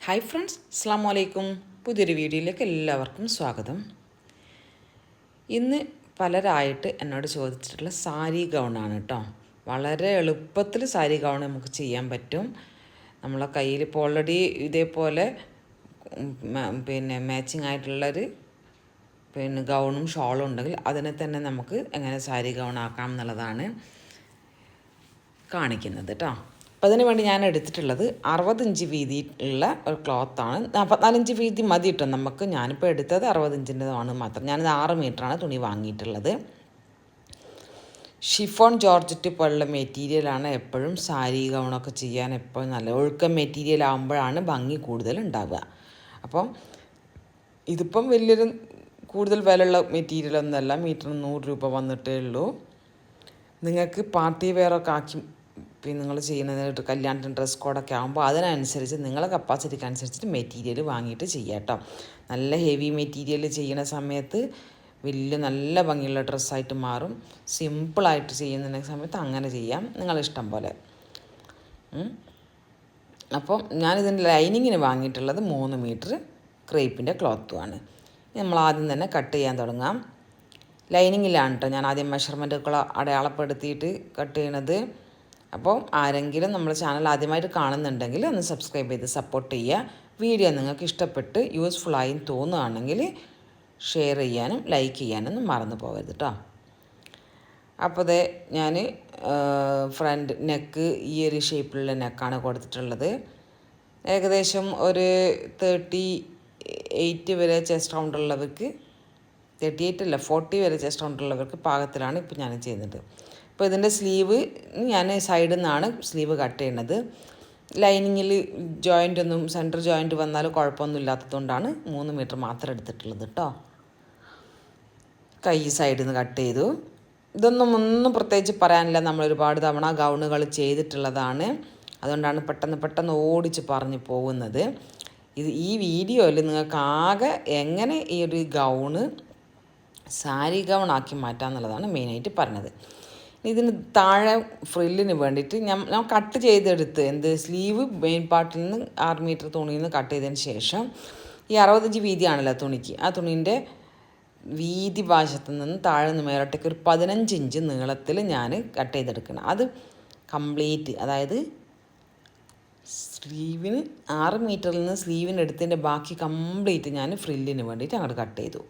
Hi friends, അസ്സലാമു അലൈക്കും. പുതിയൊരു വീഡിയോയിലേക്ക് എല്ലാവർക്കും സ്വാഗതം. ഇന്ന് പലരായിട്ട് എന്നോട് ചോദിച്ചിട്ടുള്ള സാരി ഗൗണാണ് കേട്ടോ. വളരെ എളുപ്പത്തിൽ സാരി ഗൗൺ നമുക്ക് ചെയ്യാൻ പറ്റും. നമ്മളെ കയ്യിൽ ഇപ്പോൾ ഓൾറെഡി ഇതേപോലെ മാച്ചിങ് ആയിട്ടുള്ളൊരു ഗൗണും ഷോളും ഉണ്ടെങ്കിൽ അതിനെ തന്നെ നമുക്ക് എങ്ങനെ സാരി ഗൗൺ ആക്കാം എന്നുള്ളതാണ് കാണിക്കുന്നത് കേട്ടോ. അപ്പോൾ അതിന് വേണ്ടി ഞാൻ എടുത്തിട്ടുള്ളത് 60 ഇഞ്ച് വീതി ഉള്ള ഒരു ക്ലോത്താണ്. 44 ഇഞ്ച് വീതി മതി കേട്ടോ നമുക്ക്. ഞാനിപ്പോൾ എടുത്തത് 60 ഇഞ്ചിൻ്റെതാണ് മാത്രം. ഞാനിത് 6 മീറ്ററാണ് തുണി വാങ്ങിയിട്ടുള്ളത്. ഷിഫോൺ ജോർജറ്റ് പോലുള്ള മെറ്റീരിയലാണ് എപ്പോഴും സാരി ഗൗണൊക്കെ ചെയ്യാൻ എപ്പോഴും നല്ല ഒഴുക്കം മെറ്റീരിയൽ ആകുമ്പോഴാണ് ഭംഗി കൂടുതൽ ഉണ്ടാവുക. അപ്പം ഇതിപ്പം വലിയൊരു കൂടുതൽ വിലയുള്ള മെറ്റീരിയലൊന്നുമല്ല. മീറ്ററിന് 100 രൂപ വന്നിട്ടേ ഉള്ളൂ. നിങ്ങൾക്ക് പാർട്ടി വെയറൊക്കെ ആക്കി നിങ്ങൾ ചെയ്യുന്നത് കല്യാണത്തിന് ഡ്രസ് കോഡൊക്കെ ആകുമ്പോൾ അതിനനുസരിച്ച് നിങ്ങളെ കപ്പാസിറ്റിക്ക് അനുസരിച്ചിട്ട് മെറ്റീരിയൽ വാങ്ങിയിട്ട് ചെയ്യാം കേട്ടോ. നല്ല ഹെവി മെറ്റീരിയൽ ചെയ്യുന്ന സമയത്ത് നല്ല ഭംഗിയുള്ള ഡ്രസ്സായിട്ട് മാറും. സിമ്പിളായിട്ട് ചെയ്യുന്ന സമയത്ത് അങ്ങനെ ചെയ്യാം, നിങ്ങളിഷ്ടം പോലെ. അപ്പം ഞാനിതിൻ്റെ ലൈനിങ്ങിന് വാങ്ങിയിട്ടുള്ളത് 3 മീറ്റർ ക്രേപ്പിൻ്റെ ക്ലോത്തുമാണ്. നമ്മൾ ആദ്യം തന്നെ കട്ട് ചെയ്യാൻ തുടങ്ങാം. ലൈനിങ്ങിലാണ് കേട്ടോ ഞാൻ ആദ്യം മെഷർമെൻറ്റുകൾ അടയാളപ്പെടുത്തിയിട്ട് കട്ട് ചെയ്യണത്. അപ്പോൾ ആരെങ്കിലും നമ്മുടെ ചാനൽ ആദ്യമായിട്ട് കാണുന്നുണ്ടെങ്കിൽ ഒന്ന് സബ്സ്ക്രൈബ് ചെയ്ത് സപ്പോർട്ട് ചെയ്യുക. വീഡിയോ നിങ്ങൾക്ക് ഇഷ്ടപ്പെട്ട് യൂസ്ഫുള്ളായി തോന്നുകയാണെങ്കിൽ ഷെയർ ചെയ്യാനും ലൈക്ക് ചെയ്യാനൊന്നും മറന്നു പോകരുത് കേട്ടോ. അപ്പോൾ അതെ ഞാൻ ഫ്രണ്ട് നെക്ക് ഈ ഒരു ഷേപ്പിലുള്ള നെക്കാണ് കൊടുത്തിട്ടുള്ളത്. ഏകദേശം ഒരു 38 വരെ ചെസ്റ്റ് റൗണ്ടുള്ളവർക്ക് 38 അല്ല 40 വരെ ചെസ്റ്റ് റൗണ്ടുള്ളവർക്ക് പാകത്തിലാണ് ഇപ്പോൾ ഞാൻ ചെയ്യുന്നത്. അപ്പോൾ ഇതിൻ്റെ സ്ലീവ് ഞാൻ സൈഡിൽ നിന്നാണ് സ്ലീവ് കട്ട് ചെയ്യുന്നത്. ലൈനിങ്ങിൽ ജോയിൻ്റ് സെൻറ്റർ ജോയിൻ്റ് വന്നാലും കുഴപ്പമൊന്നും ഇല്ലാത്തതുകൊണ്ടാണ് 3 മീറ്റർ മാത്രം എടുത്തിട്ടുള്ളത് കേട്ടോ. കൈ സൈഡിൽ നിന്ന് കട്ട് ചെയ്തു. ഒന്നും പ്രത്യേകിച്ച് പറയാനില്ല. നമ്മൾ ഒരുപാട് തവണ ഗൗണുകൾ ചെയ്തിട്ടുള്ളതാണ്. അതുകൊണ്ടാണ് പെട്ടെന്ന് ഓടിച്ച് പറഞ്ഞു പോകുന്നത്. ഈ വീഡിയോയിൽ നിങ്ങൾക്ക് ആകെ എങ്ങനെ ഈ ഒരു ഗൗണ് സാരി ഗൗണാക്കി മാറ്റാമെന്നുള്ളതാണ് മെയിനായിട്ട് പറഞ്ഞത്. ഇതിന് താഴെ ഫ്രില്ലിന് വേണ്ടിയിട്ട് ഞാൻ കട്ട് ചെയ്തെടുത്ത് സ്ലീവ് മെയിൻ പാർട്ടിൽ നിന്ന് 6 മീറ്റർ തുണിയിൽ നിന്ന് കട്ട് ചെയ്തതിന് ശേഷം ഈ 60 ഇഞ്ച് വീതിയാണല്ലോ തുണിക്ക്. ആ തുണീൻ്റെ വീതി വശത്തു നിന്ന് താഴെ നിന്ന് മേലോട്ടേക്ക് ഒരു 15 ഇഞ്ച് നീളത്തിൽ ഞാൻ കട്ട് ചെയ്തെടുക്കണം. അത് കംപ്ലീറ്റ്, അതായത് സ്ലീവിന് 6 മീറ്ററിൽ നിന്ന് സ്ലീവിന് എടുത്തതിൻ്റെ ബാക്കി കംപ്ലീറ്റ് ഞാൻ ഫ്രില്ലിന് വേണ്ടിയിട്ട് അങ്ങോട്ട് കട്ട് ചെയ്തു.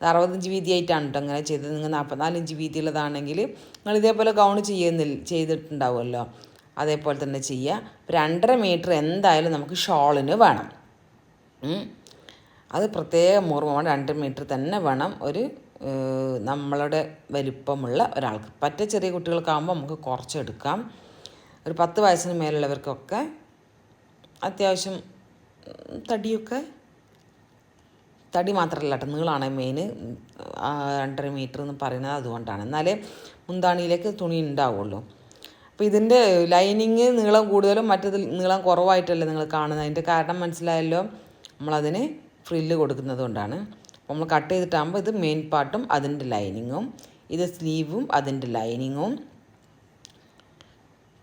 60 ഇഞ്ച് വീതിയായിട്ടാണ് കേട്ടോ അങ്ങനെ ചെയ്തത്. നിങ്ങൾ 44 ഇഞ്ച് വീതിയുള്ളതാണെങ്കിൽ നിങ്ങൾ ഇതേപോലെ ഗൗൺ ചെയ്തിട്ടുണ്ടാവുമല്ലോ, അതേപോലെ തന്നെ ചെയ്യുക. 2.5 മീറ്റർ എന്തായാലും നമുക്ക് ഷോളിന് വേണം. അത് പ്രത്യേകം ഓർമ്മ, 2 മീറ്റർ തന്നെ വേണം ഒരു നമ്മളുടെ വലിപ്പമുള്ള ഒരാൾക്ക്. ചെറിയ കുട്ടികൾക്കാകുമ്പോൾ നമുക്ക് കുറച്ചെടുക്കാം. ഒരു 10 വയസ്സിന് മേലുള്ളവർക്കൊക്കെ അത്യാവശ്യം തടി മാത്രമല്ല കേട്ടോ, നീളമാണ് മെയിൻ. 2.5 മീറ്റർ എന്ന് പറയുന്നത് അതുകൊണ്ടാണ്. എന്നാലേ മുന്താണിയിലേക്ക് തുണി ഉണ്ടാവുള്ളൂ. അപ്പോൾ ഇതിൻ്റെ ലൈനിങ് നീളം കൂടുതലും മറ്റേത് നീളം കുറവായിട്ടല്ലേ നിങ്ങൾ കാണുന്നത്. അതിൻ്റെ കാരണം മനസ്സിലായല്ലോ, നമ്മളതിന് ഫ്രില്ല് കൊടുക്കുന്നത് കൊണ്ടാണ്. അപ്പോൾ നമ്മൾ കട്ട് ചെയ്തിട്ടാകുമ്പോൾ ഇത് മെയിൻ പാർട്ടും അതിൻ്റെ ലൈനിങ്ങും, ഇത് സ്ലീവും അതിൻ്റെ ലൈനിങ്ങും,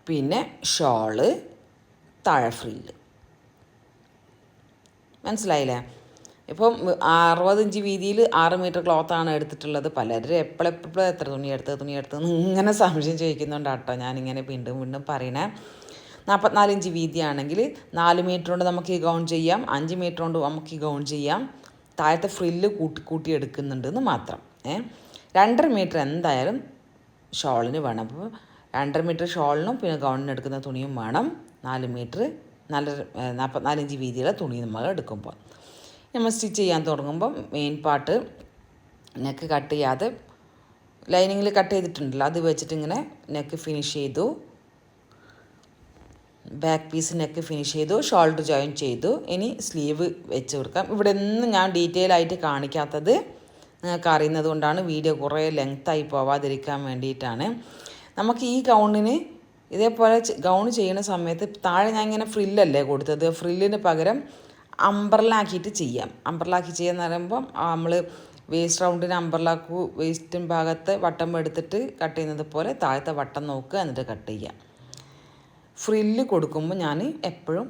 പിന്നെ ഷോള്, താഴെ ഫ്രില്ല്. മനസ്സിലായില്ലേ? ഇപ്പം 60 ഇഞ്ച് വീതിയിൽ 6 മീറ്റർ ക്ലോത്താണ് എടുത്തിട്ടുള്ളത്. പലരും എപ്പോഴെപ്പോഴും എത്ര തുണി എടുത്തത് ഇങ്ങനെ സംശയം ചോദിക്കുന്നുണ്ട് കേട്ടോ ഞാനിങ്ങനെ വീണ്ടും പറയണേ. 44 ഇഞ്ച് വീതിയാണെങ്കിൽ 4 മീറ്റർ കൊണ്ട് നമുക്ക് ഈ ഗൗൺ ചെയ്യാം, 5 മീറ്റർ കൊണ്ട് നമുക്ക് ഈ ഗൗൺ ചെയ്യാം. താഴത്തെ ഫ്രില്ല് കൂട്ടി എടുക്കുന്നുണ്ടെന്ന് മാത്രം. 2.5 മീറ്റർ എന്തായാലും ഷോളിന് വേണം. അപ്പോൾ 2.5 മീറ്റർ ഷോളിനും പിന്നെ ഗൗണിന് എടുക്കുന്ന തുണിയും വേണം. 4 മീറ്റർ 44 ഇഞ്ച് വീതിയുള്ള തുണി നമ്മൾ എടുക്കുമ്പോൾ നമ്മൾ സ്റ്റിച്ച് ചെയ്യാൻ തുടങ്ങുമ്പം മെയിൻ പാർട്ട് നെക്ക് കട്ട് ചെയ്യാതെ ലൈനിങ്ങിൽ കട്ട് ചെയ്തിട്ടുണ്ടല്ലോ, അത് വെച്ചിട്ട് ഇങ്ങനെ നെക്ക് ഫിനിഷ് ചെയ്തു. ബാക്ക് പീസ് നെക്ക് ഫിനിഷ് ചെയ്തു, ഷോൾഡർ ജോയിൻ ചെയ്തു. ഇനി സ്ലീവ് വെച്ച് കൊടുക്കാം. ഇവിടെ ഒന്നും ഞാൻ ഡീറ്റെയിൽ ആയിട്ട് കാണിക്കാത്തത് നിങ്ങൾക്ക് അറിയുന്നത് കൊണ്ടാണ്. വീഡിയോ കുറേ ലെങ്ത്തായി പോവാതിരിക്കാൻ വേണ്ടിയിട്ടാണ്. നമുക്ക് ഈ ഗൗണിന് ഇതേപോലെ ഗൗൺ ചെയ്യുന്ന സമയത്ത് താഴെ ഞാൻ ഇങ്ങനെ ഫ്രില്ലല്ലേ കൊടുത്തത്, ഫ്രില്ലിന് പകരം അമ്പർലാക്കിയിട്ട് ചെയ്യാം. അമ്പർലാക്കി ചെയ്യാന്ന് പറയുമ്പം നമ്മൾ വേസ്റ്റ് റൗണ്ടിന് അമ്പർലാക്ക് വേസ്റ്റിൻ ഭാഗത്ത് വട്ടം എടുത്തിട്ട് കട്ട് ചെയ്യുന്നത് പോലെ താഴത്തെ വട്ടം നോക്കുക, എന്നിട്ട് കട്ട് ചെയ്യുക. ഫ്രില്ല് കൊടുക്കുമ്പോൾ ഞാൻ എപ്പോഴും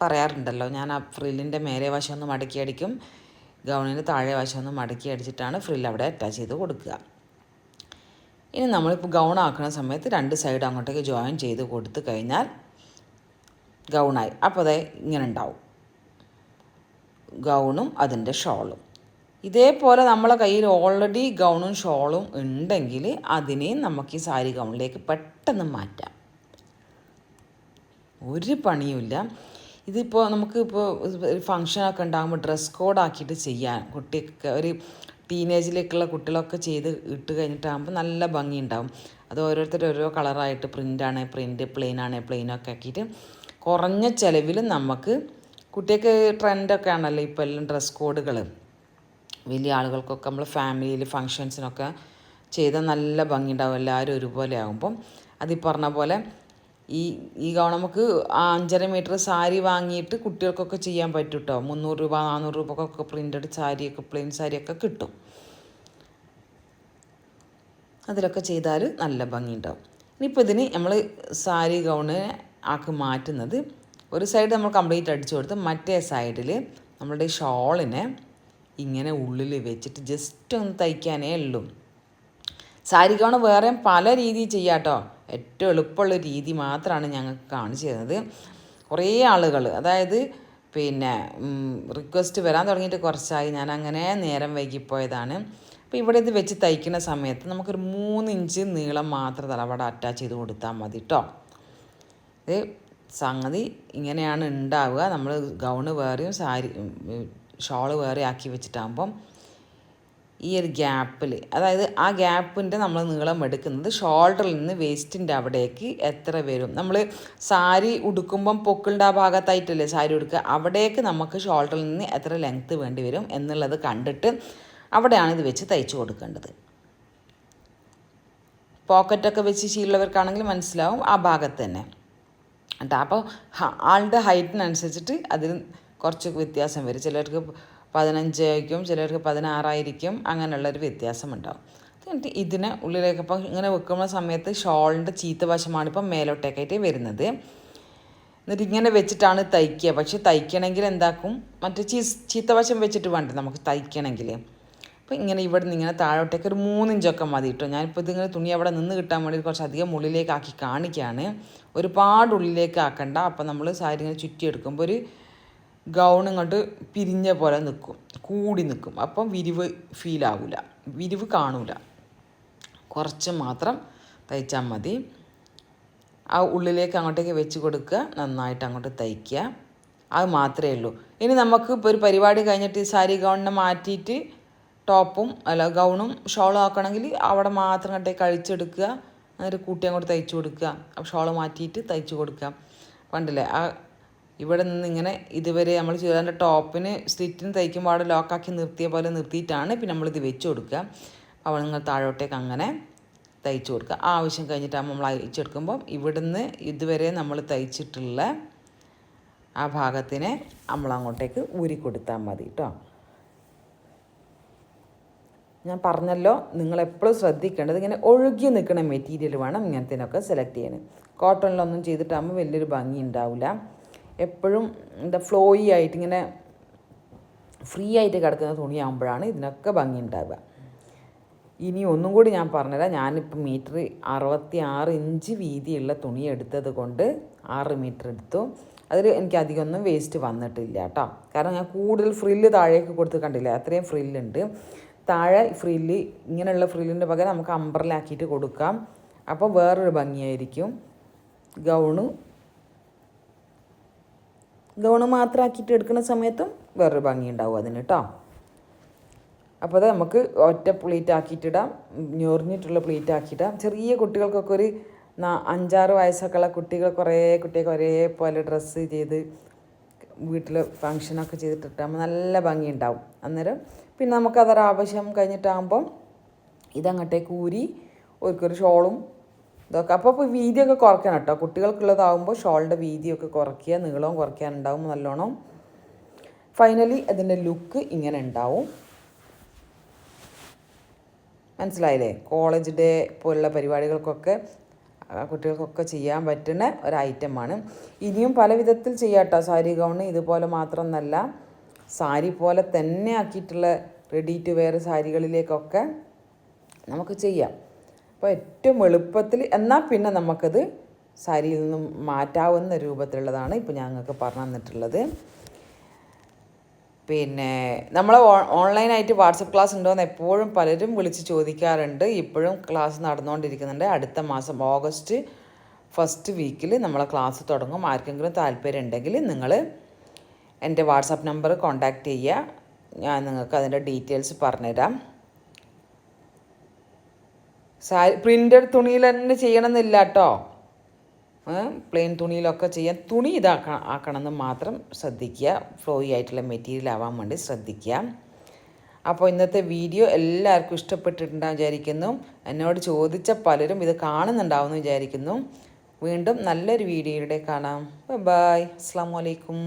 പറയാറുണ്ടല്ലോ, ഞാൻ ആ ഫ്രില്ലിൻ്റെ മേലെ വശം ഒന്ന് മടക്കി അടിക്കും, ഗൗണിന് താഴെ വശം ഒന്ന് മടക്കി അടിച്ചിട്ടാണ് ഫ്രില്ല് അവിടെ അറ്റാച്ച് ചെയ്ത് കൊടുക്കുക. ഇനി നമ്മളിപ്പോൾ ഗൗൺ ആക്കുന്ന സമയത്ത് 2 സൈഡ് അങ്ങോട്ടേക്ക് ജോയിൻ ചെയ്ത് കൊടുത്തു കഴിഞ്ഞാൽ ഗൗണായി. അപ്പോൾ അതേ ഇങ്ങനെ ഉണ്ടാവും ഗൗണും അതിൻ്റെ ഷോളും. ഇതേപോലെ നമ്മളെ കയ്യിൽ ഓൾറെഡി ഗൗണും ഷോളും ഉണ്ടെങ്കിൽ അതിനെയും നമുക്ക് ഈ സാരി ഗൗണിലേക്ക് പെട്ടെന്ന് മാറ്റാം, ഒരു പണിയുമില്ല. ഇതിപ്പോൾ നമുക്കിപ്പോൾ ഒരു ഫങ്ഷനൊക്കെ ഉണ്ടാകുമ്പോൾ ഡ്രസ് കോഡാക്കിയിട്ട് ചെയ്യാൻ, കുട്ടിക്ക് ഒരു ടീനേജിലേക്കുള്ള കുട്ടികളൊക്കെ ചെയ്ത് ഇട്ട് കഴിഞ്ഞിട്ടാകുമ്പോൾ നല്ല ഭംഗി ഉണ്ടാവും. അത് ഓരോരുത്തർ ഓരോ കളറായിട്ട് പ്രിൻ്റാണ് പ്രിൻ്റ്, പ്ലെയിനാണ് പ്ലെയിനൊക്കെ ആക്കിയിട്ട് കുറഞ്ഞ ചിലവിൽ നമുക്ക് കുട്ടിക്ക് ട്രെൻഡൊക്കെ ആണല്ലോ ഇപ്പോൾ എല്ലാം ഡ്രസ് കോഡുകൾ. വലിയ ആളുകൾക്കൊക്കെ നമ്മൾ ഫാമിലിയിൽ ഫങ്ഷൻസിനൊക്കെ ചെയ്താൽ നല്ല ഭംഗി ഉണ്ടാവും, എല്ലാവരും ഒരുപോലെ ആകുമ്പം. അത് പറഞ്ഞ പോലെ ഈ ഗൗൺ നമുക്ക് 5.5 മീറ്റർ സാരി വാങ്ങിയിട്ട് കുട്ടികൾക്കൊക്കെ ചെയ്യാൻ പറ്റും കേട്ടോ. 300 രൂപ 400 രൂപക്കൊക്കെ പ്രിൻ്റഡ് സാരിയൊക്കെ പ്ലെയിൻ സാരിയൊക്കെ കിട്ടും. അതിലൊക്കെ ചെയ്താൽ നല്ല ഭംഗിയുണ്ടാവും. ഇനിയിപ്പോൾ ഇതിന് നമ്മൾ സാരി ഗൗണ് ആക്കി മാറ്റുന്നത്, ഒരു സൈഡ് നമ്മൾ കംപ്ലീറ്റ് അടിച്ചു കൊടുത്ത് മറ്റേ സൈഡിൽ നമ്മളുടെ ഷോളിനെ ഇങ്ങനെ ഉള്ളിൽ വെച്ചിട്ട് ജസ്റ്റ് ഒന്ന് തയ്ക്കാനേ ഉള്ളൂ. സാരി ഗൗണ് വേറെ പല രീതിയിൽ ചെയ്യാം കേട്ടോ. ഏറ്റവും എളുപ്പമുള്ള രീതി മാത്രമാണ് ഞങ്ങൾക്ക് കാണിച്ചു തരുന്നത്. കുറേ ആളുകൾ, അതായത് റിക്വസ്റ്റ് വരാൻ തുടങ്ങിയിട്ട് കുറച്ചായി, ഞാൻ അങ്ങനെ നേരം വൈകിപ്പോയതാണ്. അപ്പോൾ ഇവിടെ ഇത് വെച്ച് തയ്ക്കുന്ന സമയത്ത് നമുക്കൊരു 3 ഇഞ്ച് നീളം മാത്രം തലവട അറ്റാച്ച് ചെയ്ത് കൊടുത്താൽ മതി കേട്ടോ. ഇത് സംഗതി ഇങ്ങനെയാണ് ഉണ്ടാവുക. നമ്മൾ ഗൗണ് വേറെയും ഷോള് വേറെ ആക്കി വെച്ചിട്ടാകുമ്പം ഈ ഒരു ഗ്യാപ്പിൽ, അതായത് ആ ഗ്യാപ്പിൻ്റെ നമ്മൾ നീളം എടുക്കുന്നത് ഷോൾഡറിൽ നിന്ന് വേസ്റ്റിൻ്റെ അവിടേക്ക് എത്ര വരും. നമ്മൾ സാരി ഉടുക്കുമ്പം പൊക്കിളിൻ്റെ ആ ഭാഗത്തായിട്ടല്ലേ സാരി ഉടുക്കുക, അവിടേക്ക് നമുക്ക് ഷോൾഡറിൽ നിന്ന് എത്ര ലെങ്ത്ത് വേണ്ടി വരും എന്നുള്ളത് കണ്ടിട്ട് അവിടെയാണ് ഇത് വെച്ച് തയ്ച്ചു കൊടുക്കേണ്ടത്. പോക്കറ്റൊക്കെ വെച്ച് ശീലമുള്ളവർക്കാണെങ്കിൽ മനസ്സിലാവും, ആ ഭാഗത്ത് തന്നെ കേട്ടോ. അപ്പോൾ ആളുടെ ഹൈറ്റിനനുസരിച്ചിട്ട് അതിൽ കുറച്ച് വ്യത്യാസം വരും. ചിലർക്ക് 15 ആയിരിക്കും, ചിലർക്ക് 16 ആയിരിക്കും, അങ്ങനെയുള്ളൊരു വ്യത്യാസം ഉണ്ടാവും. എന്നിട്ട് ഇതിനെ ഉള്ളിലേക്ക് അപ്പം ഇങ്ങനെ വെക്കുന്ന സമയത്ത് ഷോളിൻ്റെ ചീത്ത വശമാണ് ഇപ്പം മേലോട്ടേക്കായിട്ട് വരുന്നത്. എന്നിട്ട് ഇങ്ങനെ വെച്ചിട്ടാണ് തയ്ക്കുക. പക്ഷെ തയ്ക്കണമെങ്കിൽ എന്താക്കും, മറ്റേ ചീത്ത വശം വെച്ചിട്ട് വേണ്ടേ നമുക്ക് തയ്ക്കണമെങ്കിൽ. അപ്പോൾ ഇങ്ങനെ ഇവിടെ നിന്ന് ഇങ്ങനെ താഴോട്ടേക്ക് ഒരു 3 ഇഞ്ചൊക്കെ മതി കേട്ടോ. ഞാനിപ്പോൾ ഇതിങ്ങനെ തുണി അവിടെ നിന്ന് കിട്ടാൻ വേണ്ടി കുറച്ചധികം ഉള്ളിലേക്കാക്കി കാണിക്കുകയാണ്. ഒരുപാട് ഉള്ളിലേക്ക് ആക്കണ്ട. അപ്പോൾ നമ്മൾ സാരി ഇങ്ങനെ ചുറ്റിയെടുക്കുമ്പോൾ ഒരു ഗൗൺ ഇങ്ങോട്ട് പിരിഞ്ഞ പോലെ നിൽക്കും, കൂടി നിൽക്കും. അപ്പം വിരിവ് ഫീലാവില്ല, വിരിവ് കാണൂല. കുറച്ച് മാത്രം തയ്ച്ചാൽ മതി. ആ ഉള്ളിലേക്ക് അങ്ങോട്ടേക്ക് വെച്ച് കൊടുക്കുക, നന്നായിട്ട് അങ്ങോട്ട് തയ്ക്കുക, അത് മാത്രമേ ഉള്ളൂ. ഇനി നമുക്ക് ഇപ്പോൾ ഒരു പരിപാടി കഴിഞ്ഞിട്ട് ഈ സാരി ഗൗണിനെ മാറ്റിയിട്ട് ടോപ്പും ഗൗണും ഷോളും ആക്കണമെങ്കിൽ അവിടെ മാത്രം അങ്ങോട്ടേക്ക് കഴിച്ചെടുക്കുക, എന്നിട്ട് കൂട്ടി അങ്ങോട്ട് തയ്ച്ചു കൊടുക്കുക, ഷോള് മാറ്റിയിട്ട് തയ്ച്ചു കൊടുക്കുക. കണ്ടില്ലേ, ആ ഇവിടെ നിന്ന് ഇങ്ങനെ ഇതുവരെ നമ്മൾ ചുരിദാറിൻ്റെ ടോപ്പിന് സ്ലിറ്റിന് തയ്ക്കുമ്പോൾ അവിടെ ലോക്കാക്കി നിർത്തിയ പോലെ നിർത്തിയിട്ടാണ് പിന്നെ നമ്മളിത് വെച്ച് കൊടുക്കുക. അവിടെ നിങ്ങൾ താഴോട്ടേക്ക് അങ്ങനെ തയ്ച്ചു കൊടുക്കുക. ആവശ്യം കഴിഞ്ഞിട്ടാകുമ്പോൾ നമ്മൾ അയച്ചെടുക്കുമ്പം ഇവിടുന്ന് ഇതുവരെ നമ്മൾ തയ്ച്ചിട്ടുള്ള ആ ഭാഗത്തിനെ നമ്മളങ്ങോട്ടേക്ക് ഊരി കൊടുത്താൽ മതി കേട്ടോ. ഞാൻ പറഞ്ഞല്ലോ, നിങ്ങളെപ്പോഴും ശ്രദ്ധിക്കേണ്ടത് ഇങ്ങനെ ഒഴുകി നിൽക്കുന്ന മെറ്റീരിയൽ വേണം ഇങ്ങനത്തേനൊക്കെ സെലക്ട് ചെയ്യാൻ. കോട്ടണിലൊന്നും ചെയ്തിട്ടാകുമ്പോൾ വലിയൊരു ഭംഗി ഉണ്ടാവില്ല. എപ്പോഴും ഫ്ലോയി ആയിട്ട് ഇങ്ങനെ ഫ്രീ ആയിട്ട് കിടക്കുന്ന തുണിയാകുമ്പോഴാണ് ഇതിനൊക്കെ ഭംഗി ഉണ്ടാവുക. ഇനി ഒന്നും കൂടി ഞാൻ പറഞ്ഞുതരാം. ഞാനിപ്പോൾ മീറ്റർ 66 ഇഞ്ച് വീതിയുള്ള തുണി എടുത്തത് കൊണ്ട് 6 മീറ്റർ എടുത്തു. അതിൽ എനിക്ക് അധികമൊന്നും വേസ്റ്റ് വന്നിട്ടില്ല കേട്ടോ. കാരണം ഞാൻ കൂടുതൽ ഫ്രില്ല് താഴേക്ക് കൊടുത്ത് കണ്ടില്ല, അത്രയും ഫ്രില്ലുണ്ട്. താഴെ ഫ്രില്ല് ഇങ്ങനെയുള്ള ഫ്രില്ലിൻ്റെ പകരം നമുക്ക് അംബ്രലാക്കിയിട്ട് കൊടുക്കാം. അപ്പോൾ വേറൊരു ഭംഗിയായിരിക്കും. ഗൗണ് മാത്രമാക്കിയിട്ട് എടുക്കുന്ന സമയത്തും വേറൊരു ഭംഗി ഉണ്ടാവും അതിന് കേട്ടോ. അപ്പോൾ അത് നമുക്ക് ഒറ്റ പ്ലേറ്റ് ആക്കിയിട്ടിടാം, ഞൊറിഞ്ഞിട്ടുള്ള പ്ലേറ്റ് ആക്കിയിടാം. ചെറിയ കുട്ടികൾക്കൊക്കെ ഒരു 5-6 വയസ്സൊക്കെ ഉള്ള കുട്ടികൾക്ക് ഒരേപോലെ ഡ്രസ്സ് ചെയ്ത് വീട്ടിൽ ഫങ്ഷനൊക്കെ ചെയ്തിട്ടിട്ടാകുമ്പോൾ നല്ല ഭംഗി ഉണ്ടാവും. അന്നേരം പിന്നെ നമുക്കതൊരാവശ്യം കഴിഞ്ഞിട്ടാകുമ്പം ഇതങ്ങോട്ടേക്ക് ഊരി ഒരു ഷോളും ഇതൊക്കെ. അപ്പോൾ വീതിയൊക്കെ കുറയ്ക്കണം കേട്ടോ. കുട്ടികൾക്കുള്ളതാകുമ്പോൾ ഷോളിൻ്റെ വീതിയൊക്കെ കുറയ്ക്കുക, നീളവും കുറയ്ക്കാനുണ്ടാവും നല്ലോണം. ഫൈനലി അതിൻ്റെ ലുക്ക് ഇങ്ങനെ ഉണ്ടാവും. മനസ്സിലായില്ലേ? കോളേജ് ഡേ പോലുള്ള പരിപാടികൾക്കൊക്കെ കുട്ടികൾക്കൊക്കെ ചെയ്യാൻ പറ്റുന്ന ഒരു ഐറ്റമാണ്. ഇനിയും പല വിധത്തിൽ ചെയ്യാം കേട്ടോ. സാരി ഗൗണ് ഇതുപോലെ മാത്രമൊന്നല്ല, സാരി പോലെ തന്നെ ആക്കിയിട്ടുള്ള റെഡി ടു വെയർ സാരികളിലേക്കൊക്കെ നമുക്ക് ചെയ്യാം. അപ്പോൾ ഏറ്റവും എളുപ്പത്തിൽ എന്നാൽ പിന്നെ നമുക്കത് സാരിയിൽ നിന്നും മാറ്റാവുന്ന രൂപത്തിലുള്ളതാണ് ഇപ്പോൾ ഞങ്ങൾക്ക് പറഞ്ഞു തന്നിട്ടുള്ളത്. പിന്നെ നമ്മൾ ഓൺലൈനായിട്ട് വാട്സപ്പ് ക്ലാസ് ഉണ്ടോയെന്ന് എപ്പോഴും പലരും വിളിച്ച് ചോദിക്കാറുണ്ട്. ഇപ്പോഴും ക്ലാസ് നടന്നുകൊണ്ടിരിക്കുന്നുണ്ട്. അടുത്ത മാസം ഓഗസ്റ്റ് ഫസ്റ്റ് വീക്കിൽ നമ്മളെ ക്ലാസ് തുടങ്ങും. ആർക്കെങ്കിലും താല്പര്യം ഉണ്ടെങ്കിൽ നിങ്ങൾ എൻ്റെ വാട്സപ്പ് നമ്പർ കോൺടാക്റ്റ് ചെയ്യുക. ഞാൻ നിങ്ങൾക്ക് അതിൻ്റെ ഡീറ്റെയിൽസ് പറഞ്ഞുതരാം. പ്രിൻ്റഡ് തുണിയിൽ തന്നെ ചെയ്യണമെന്നില്ല കേട്ടോ. പ്ലെയിൻ തുണിയിലൊക്കെ ചെയ്യാൻ തുണി ആക്കണമെന്ന് മാത്രം ശ്രദ്ധിക്കുക. ഫ്ലോയി ആയിട്ടുള്ള മെറ്റീരിയൽ ആവാൻ വേണ്ടി ശ്രദ്ധിക്കുക. അപ്പോൾ ഇന്നത്തെ വീഡിയോ എല്ലാവർക്കും ഇഷ്ടപ്പെട്ടിട്ടുണ്ടാകും വിചാരിക്കുന്നു. എന്നോട് ചോദിച്ച പലരും ഇത് കാണുന്നുണ്ടാവുമെന്ന് വിചാരിക്കുന്നു. വീണ്ടും നല്ലൊരു വീഡിയോയുടെ കാണാം. ബൈ. അസ്സലാമു അലൈക്കും.